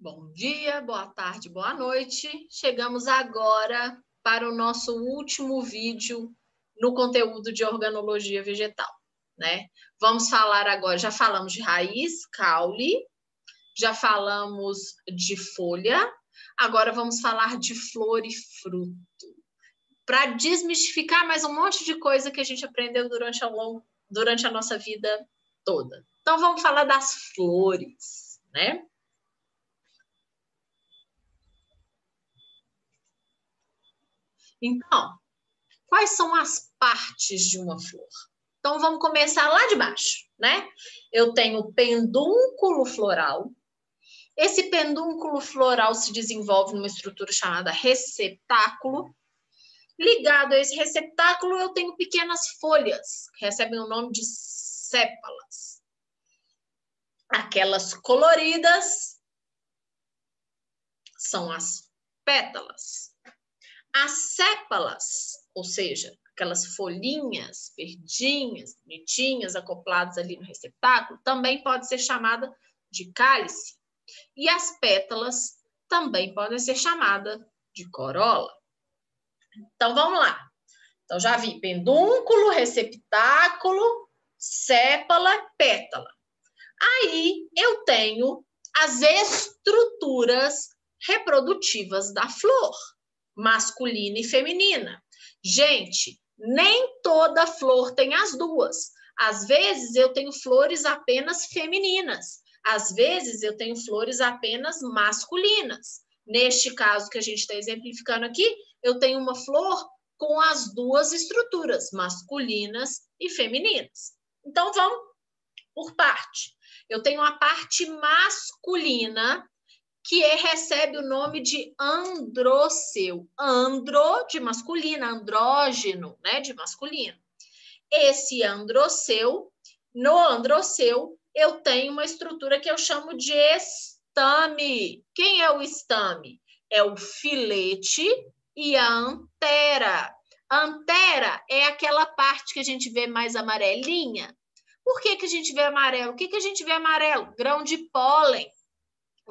Bom dia, boa tarde, boa noite. Chegamos agora para o nosso último vídeo no conteúdo de organologia vegetal, né? Vamos falar agora, já falamos de raiz, caule, já falamos de folha, agora vamos falar de flor e fruto. Para desmistificar mais um monte de coisa que a gente aprendeu durante a nossa vida toda. Então vamos falar das flores, né? Então, quais são as partes de uma flor? Então, vamos começar lá de baixo, né? Eu tenho o pedúnculo floral. Esse pedúnculo floral se desenvolve numa estrutura chamada receptáculo. Ligado a esse receptáculo, eu tenho pequenas folhas, que recebem o nome de sépalas. Aquelas coloridas são as pétalas. As sépalas, ou seja, aquelas folhinhas verdinhas, bonitinhas, acopladas ali no receptáculo, também pode ser chamada de cálice. E as pétalas também podem ser chamadas de corola. Então, vamos lá. Então, já vi pedúnculo, receptáculo, sépala, pétala. Aí, eu tenho as estruturas reprodutivas da flor, masculina e feminina. Gente, nem toda flor tem as duas. Às vezes eu tenho flores apenas femininas. Às vezes eu tenho flores apenas masculinas. Neste caso que a gente está exemplificando aqui, eu tenho uma flor com as duas estruturas, masculinas e femininas. Então, vamos por parte. Eu tenho a parte masculina, que recebe o nome de androceu. Andro, de masculino, andrógeno, né, de masculino. Esse androceu, no androceu, eu tenho uma estrutura que eu chamo de estame. Quem é o estame? É o filete e a antera. A antera é aquela parte que a gente vê mais amarelinha. Por que a gente vê amarelo? O que a gente vê amarelo? Grão de pólen.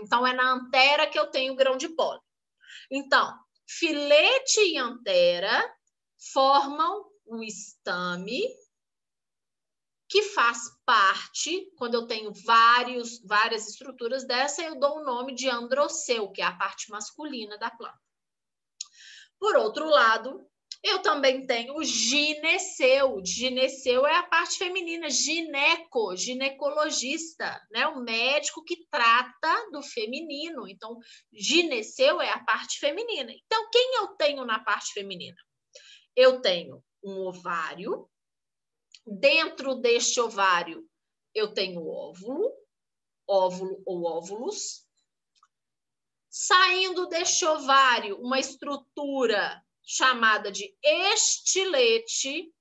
Então, é na antera que eu tenho grão de pólen. Então, filete e antera formam o estame, que faz parte, quando eu tenho várias estruturas dessa, eu dou o nome de androceu, que é a parte masculina da planta. Por outro lado, eu também tenho o gineceu. Gineceu é a parte feminina, ginecologista, né? O médico que trata do feminino. Então, gineceu é a parte feminina. Então, quem eu tenho na parte feminina? Eu tenho um ovário. Dentro deste ovário, eu tenho óvulo ou óvulos. Saindo deste ovário, uma estrutura chamada de estilete,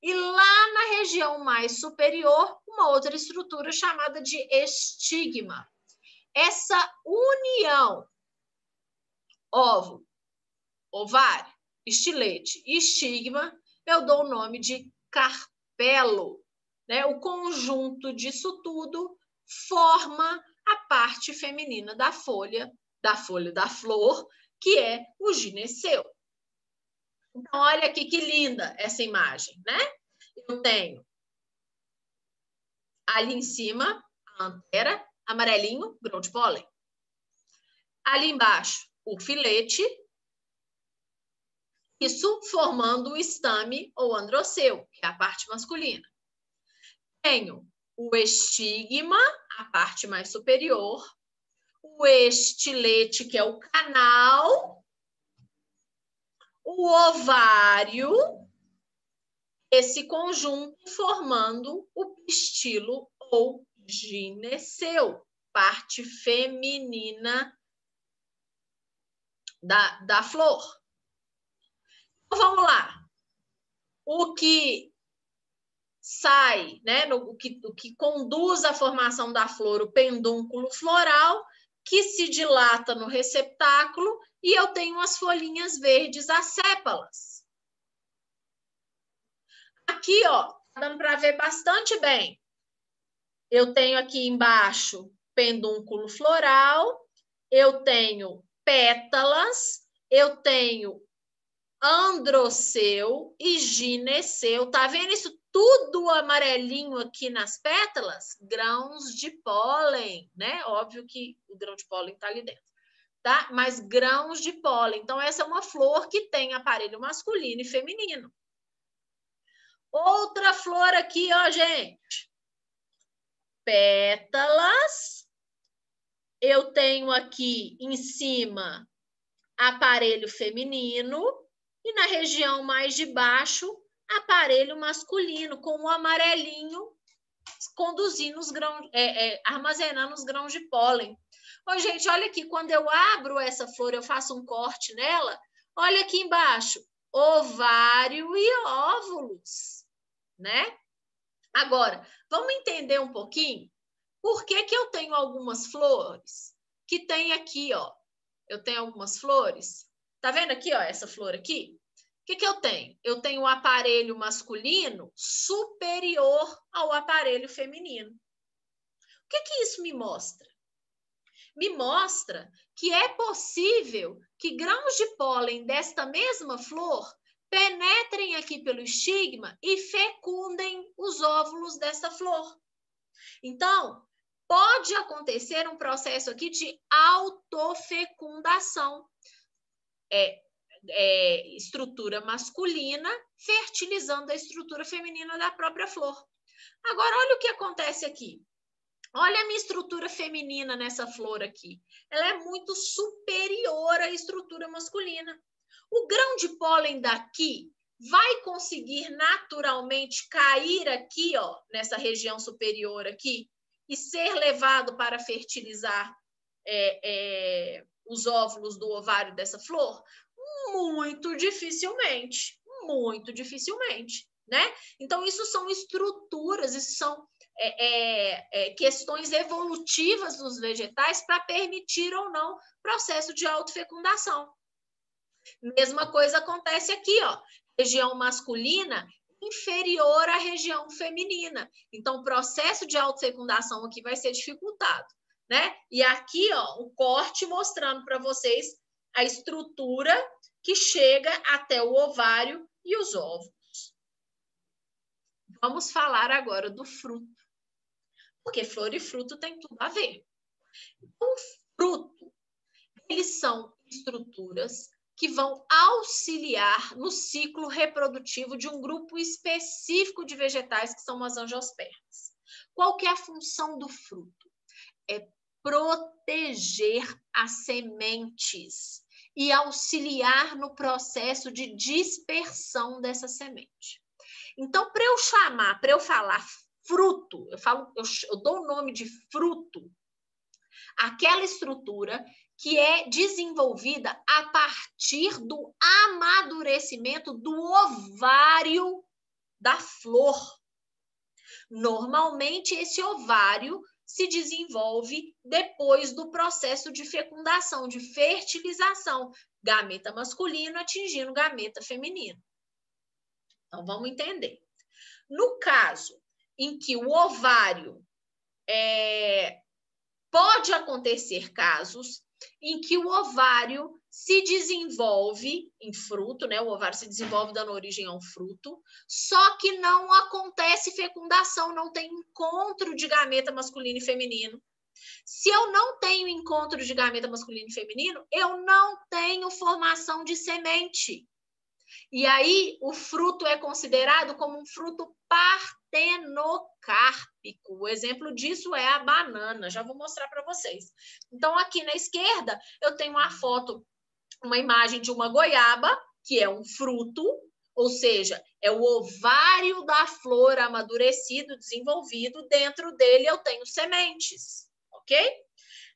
e lá na região mais superior, uma outra estrutura chamada de estigma. Essa união óvulo, ovário, estilete e estigma, eu dou o nome de carpelo, né? O conjunto disso tudo forma a parte feminina da folha da flor, que é o gineceu. Então, olha aqui que linda essa imagem, né? Eu tenho ali em cima a antera, amarelinho, grão de pólen. Ali embaixo, o filete, isso formando o estame ou androceu, que é a parte masculina. Tenho o estigma, a parte mais superior, o estilete, que é o canal, o ovário, esse conjunto formando o pistilo ou gineceu, parte feminina da flor. Então, vamos lá. O que sai, né, o que conduz à formação da flor, o pedúnculo floral, que se dilata no receptáculo, e eu tenho as folhinhas verdes, as sépalas. Aqui, ó, tá dando para ver bastante bem. Eu tenho aqui embaixo pedúnculo floral, eu tenho pétalas, eu tenho androceu e gineceu. Tá vendo isso tudo amarelinho aqui nas pétalas? Grãos de pólen, né? Óbvio que o grão de pólen tá ali dentro, tá? Mas grãos de pólen. Então, essa é uma flor que tem aparelho masculino e feminino. Outra flor aqui, ó, gente. Pétalas. Eu tenho aqui em cima aparelho feminino e na região mais de baixo, aparelho masculino, com o amarelinho conduzindo os grãos, armazenando os grãos de pólen. Ô, gente, olha aqui, quando eu abro essa flor, eu faço um corte nela, olha aqui embaixo, ovário e óvulos, né? Agora, vamos entender um pouquinho por que que eu tenho algumas flores que tem aqui, ó. Eu tenho algumas flores. Tá vendo aqui, ó, essa flor aqui? O que que eu tenho? Eu tenho o aparelho masculino superior ao aparelho feminino. O que que isso me mostra? Me mostra que é possível que grãos de pólen desta mesma flor penetrem aqui pelo estigma e fecundem os óvulos desta flor. Então, pode acontecer um processo aqui de autofecundação. Estrutura masculina fertilizando a estrutura feminina da própria flor. Agora, olha o que acontece aqui. Olha a minha estrutura feminina nessa flor aqui. Ela é muito superior à estrutura masculina. O grão de pólen daqui vai conseguir naturalmente cair aqui, ó, nessa região superior aqui, e ser levado para fertilizar os óvulos do ovário dessa flor? Muito dificilmente, né? Então, isso são estruturas, isso são questões evolutivas dos vegetais para permitir ou não processo de autofecundação. Mesma coisa acontece aqui, ó, região masculina inferior à região feminina. Então, o processo de autofecundação aqui vai ser dificultado, né? E aqui, ó, o corte mostrando para vocês a estrutura que chega até o ovário e os óvulos. Vamos falar agora do fruto, porque flor e fruto tem tudo a ver. O fruto, eles são estruturas que vão auxiliar no ciclo reprodutivo de um grupo específico de vegetais, que são as angiospermas. Qual que é a função do fruto? É proteger as sementes e auxiliar no processo de dispersão dessa semente. Então, para eu falar fruto, eu dou o nome de fruto, aquela estrutura que é desenvolvida a partir do amadurecimento do ovário da flor. Normalmente, esse ovário se desenvolve depois do processo de fecundação, de fertilização, gameta masculino atingindo gameta feminino. Então, vamos entender. No caso em que o ovário pode acontecer casos em que o ovário se desenvolve em fruto, né? O ovário se desenvolve dando origem a um fruto, só que não acontece fecundação, não tem encontro de gameta masculino e feminino. Se eu não tenho encontro de gameta masculino e feminino, eu não tenho formação de semente. E aí, o fruto é considerado como um fruto partenocárpico. O exemplo disso é a banana. Já vou mostrar para vocês. Então, aqui na esquerda, eu tenho uma foto, uma imagem de uma goiaba, que é um fruto, ou seja, é o ovário da flor amadurecido, desenvolvido. Dentro dele, eu tenho sementes, ok?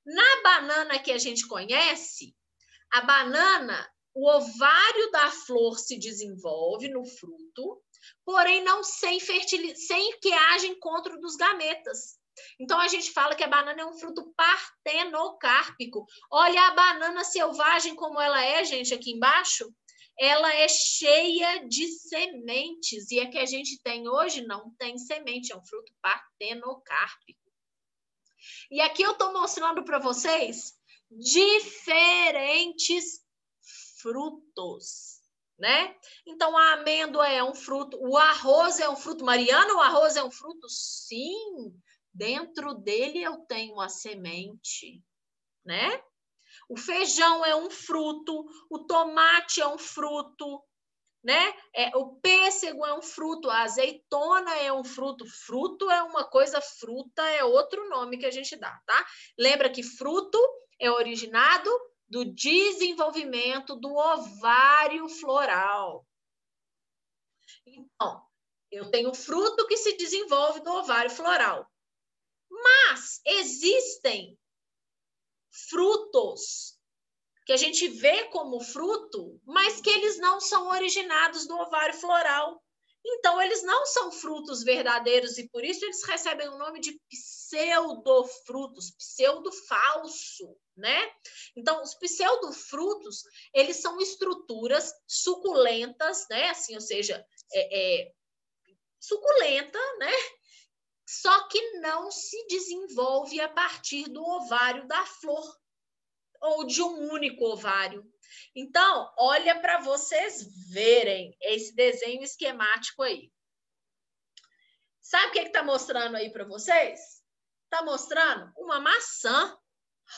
Na banana que a gente conhece, a banana, o ovário da flor se desenvolve no fruto, porém não sem que haja encontro dos gametas. Então, a gente fala que a banana é um fruto partenocárpico. Olha a banana selvagem como ela é, gente, aqui embaixo. Ela é cheia de sementes. E a que a gente tem hoje não tem semente, é um fruto partenocárpico. E aqui eu estou mostrando para vocês diferentes frutos, né? Então, a amêndoa é um fruto, o arroz é um fruto. Mariana, o arroz é um fruto? Sim, dentro dele eu tenho a semente, né? O feijão é um fruto, o tomate é um fruto, né? O pêssego é um fruto, a azeitona é um fruto. Fruto é uma coisa, fruta é outro nome que a gente dá, tá? Lembra que fruto é originado do desenvolvimento do ovário floral. Então, eu tenho fruto que se desenvolve do ovário floral. Mas existem frutos que a gente vê como fruto, mas que eles não são originados do ovário floral. Então, eles não são frutos verdadeiros e, por isso, eles recebem o nome de pseudofrutos, pseudo-falso, né? Então, os pseudofrutos, eles são estruturas suculentas, né? Assim, ou seja, suculenta, né? Só que não se desenvolve a partir do ovário da flor ou de um único ovário. Então, olha para vocês verem esse desenho esquemático aí. Sabe o que está mostrando aí para vocês? Está mostrando uma maçã.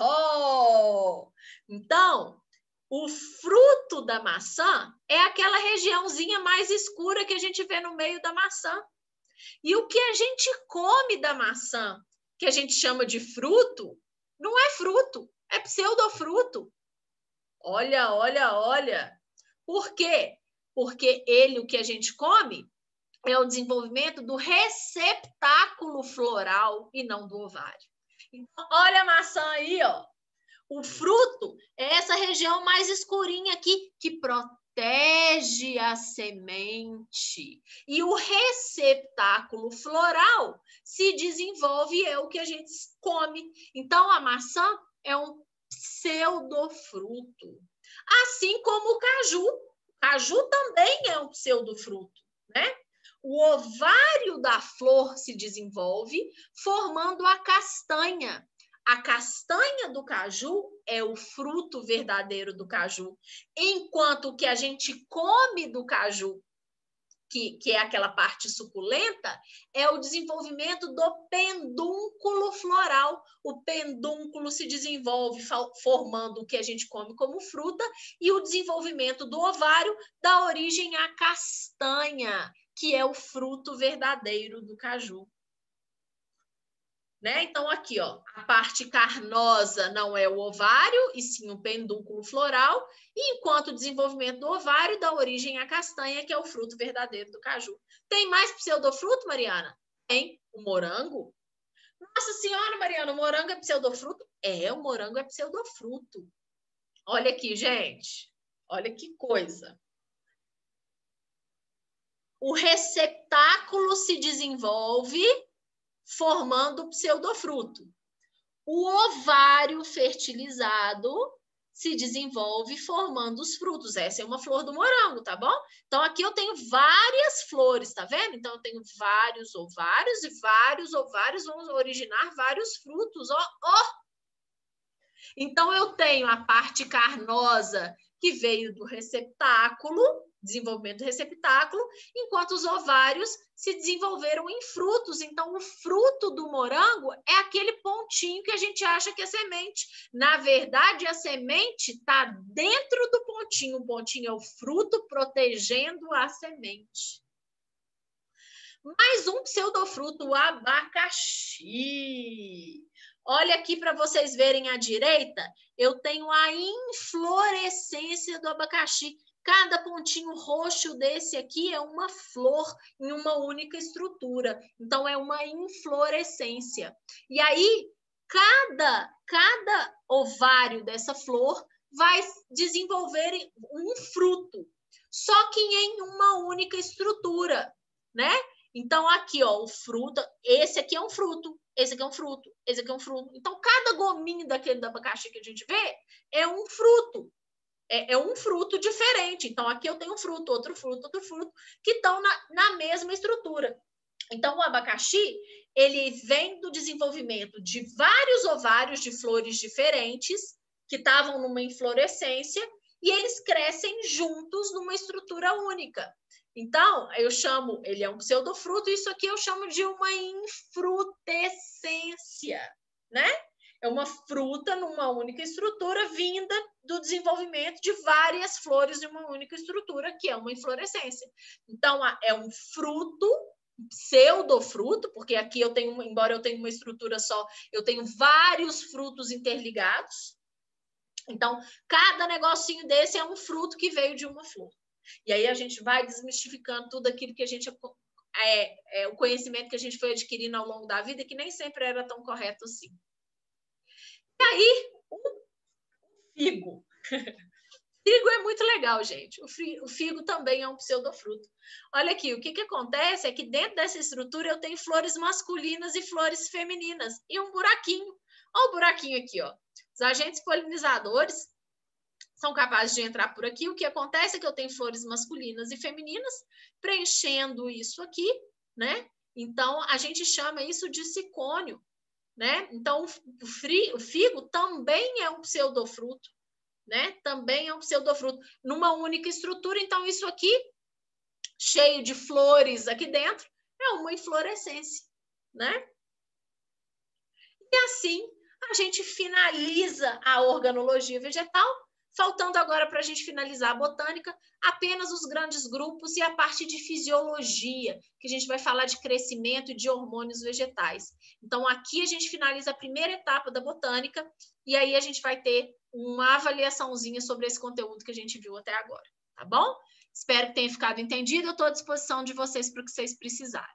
Oh! Então, o fruto da maçã é aquela regiãozinha mais escura que a gente vê no meio da maçã. E o que a gente come da maçã, que a gente chama de fruto, não é fruto, é pseudofruto. Olha, olha, olha. Por quê? Porque o que a gente come, é o desenvolvimento do receptáculo floral e não do ovário. Então, olha a maçã aí, ó. O fruto é essa região mais escurinha aqui, que protege a semente. E o receptáculo floral se desenvolve, é o que a gente come. Então, a maçã é um pseudofruto. Assim como o caju. O caju também é um pseudofruto, né? O ovário da flor se desenvolve formando a castanha. A castanha do caju é o fruto verdadeiro do caju, enquanto o que a gente come do caju, que é aquela parte suculenta, é o desenvolvimento do pedúnculo floral. O pedúnculo se desenvolve formando o que a gente come como fruta, e o desenvolvimento do ovário dá origem à castanha, que é o fruto verdadeiro do caju. Né? Então, aqui, ó, a parte carnosa não é o ovário, e sim o pedúnculo floral, e enquanto o desenvolvimento do ovário dá origem à castanha, que é o fruto verdadeiro do caju. Tem mais pseudofruto, Mariana? Tem o morango. Nossa Senhora, Mariana, o morango é pseudofruto? É, o morango é pseudofruto. Olha aqui, gente. Olha que coisa. O receptáculo se desenvolve formando o pseudofruto. O ovário fertilizado se desenvolve formando os frutos. Essa é uma flor do morango, tá bom? Então, aqui eu tenho várias flores, tá vendo? Então, eu tenho vários ovários e vários ovários vão originar vários frutos, ó, ó! Então, eu tenho a parte carnosa que veio do receptáculo, desenvolvimento do receptáculo, enquanto os ovários se desenvolveram em frutos. Então, o fruto do morango é aquele pontinho que a gente acha que é semente. Na verdade, a semente está dentro do pontinho. O pontinho é o fruto protegendo a semente. Mais um pseudofruto, o abacaxi. Olha aqui para vocês verem à direita, eu tenho a inflorescência do abacaxi. Cada pontinho roxo desse aqui é uma flor em uma única estrutura. Então, é uma inflorescência. E aí, cada ovário dessa flor vai desenvolver um fruto, só que em uma única estrutura, né? Então, aqui, ó, o fruto, esse aqui é um fruto, esse aqui é um fruto, esse aqui é um fruto. Então, cada gominho daquele do abacaxi que a gente vê é um fruto. É um fruto diferente. Então, aqui eu tenho um fruto, outro fruto, que estão na mesma estrutura. Então, o abacaxi, ele vem do desenvolvimento de vários ovários de flores diferentes, que estavam numa inflorescência e eles crescem juntos numa estrutura única. Então, eu chamo, ele é um pseudofruto, isso aqui eu chamo de uma infrutescência, né? É uma fruta numa única estrutura vinda do desenvolvimento de várias flores de uma única estrutura, que é uma inflorescência. Então, é um fruto, pseudofruto, porque aqui eu tenho, embora eu tenha uma estrutura só, eu tenho vários frutos interligados. Então, cada negocinho desse é um fruto que veio de uma flor. E aí a gente vai desmistificando tudo aquilo que a gente o conhecimento que a gente foi adquirindo ao longo da vida, que nem sempre era tão correto assim. E aí, o figo. Figo é muito legal, gente. O figo também é um pseudofruto. Olha aqui, o que acontece é que dentro dessa estrutura eu tenho flores masculinas e flores femininas e um buraquinho. Olha o buraquinho aqui, ó. Os agentes polinizadores são capazes de entrar por aqui. O que acontece é que eu tenho flores masculinas e femininas preenchendo isso aqui, né? Então, a gente chama isso de sicônio, né? Então, o figo também é um pseudofruto, né? Também é um pseudofruto numa única estrutura. Então, isso aqui, cheio de flores aqui dentro, é uma inflorescência, né? E assim, a gente finaliza a organologia vegetal, faltando agora para a gente finalizar a botânica, apenas os grandes grupos e a parte de fisiologia, que a gente vai falar de crescimento e de hormônios vegetais. Então, aqui a gente finaliza a primeira etapa da botânica, e aí a gente vai ter uma avaliaçãozinha sobre esse conteúdo que a gente viu até agora, tá bom? Espero que tenha ficado entendido, eu estou à disposição de vocês para o que vocês precisarem.